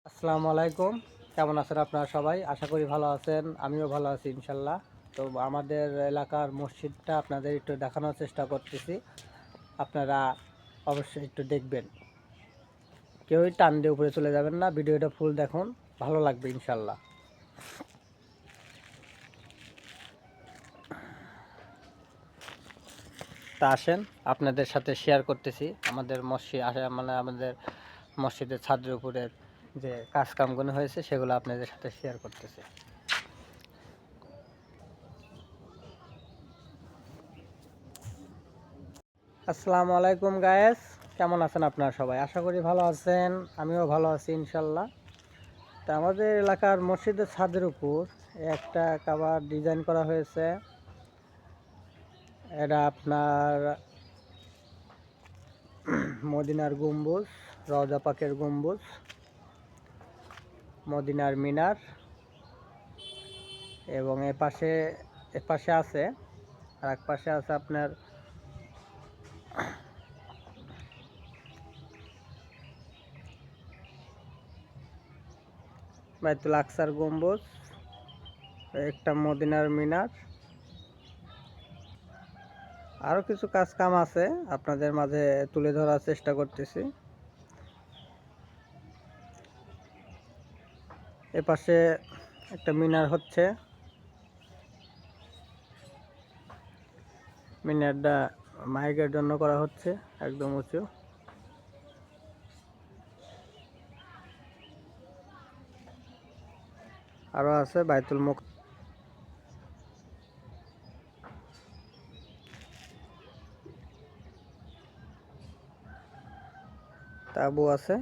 আসসালামু আলাইকুম। কেমন আছেন আপনারা সবাই? আশা করি ভালো আছেন। আমিও ভালো আছি ইনশাল্লাহ। তো আমাদের এলাকার মসজিদটা আপনাদের একটু দেখানোর চেষ্টা করতেছি। আপনারা অবশ্যই একটু দেখবেন। কেউই টান দিয়ে উপরে চলে যাবেন না। ভিডিওটা ফুল দেখুন, ভালো লাগবে ইনশাল্লাহ। তা আসেন, আপনাদের সাথে শেয়ার করতেছি আমাদের মসজিদ আমাদের মসজিদের ছাদের উপরের যে কাজকামগুলো হয়েছে সেগুলো আপনাদের সাথে শেয়ার করতেছি। আসসালামু আলাইকুম গায়েস, কেমন আছেন আপনারা সবাই? আশা করি ভালো আছেন। আমিও ভালো আছি ইনশাল্লাহ। তা আমাদের এলাকার মসজিদের ছাদের উপর একটা কাবার ডিজাইন করা হয়েছে। এটা আপনার মদিনার গম্বুজ, রওজা পাকের গম্বুজ, মদিনার মিনার এবং এপাশে আছে আর এক পাশে আছে আপনার বাইতুল আকসার গম্বুজ, একটা মদিনার মিনার। আরও কিছু কাজ কাম আছে, আপনাদের মাঝে তুলে ধরার চেষ্টা করতেছি। এপাশে একটা মিনার হচ্ছে, মিনারটা মাইকের জন্য করা হচ্ছে, একদম উঁচু। আরও আছে বাইতুল মুক, তাবু আছে,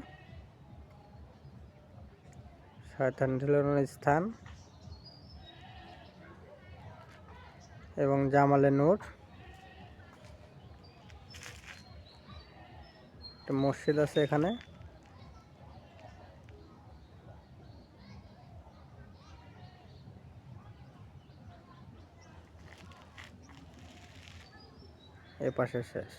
শয়তান ঝুলানোর স্থান এবং জামালে নূর। একটা মসজিদ আছে এখানে। এ পাশে শেষ।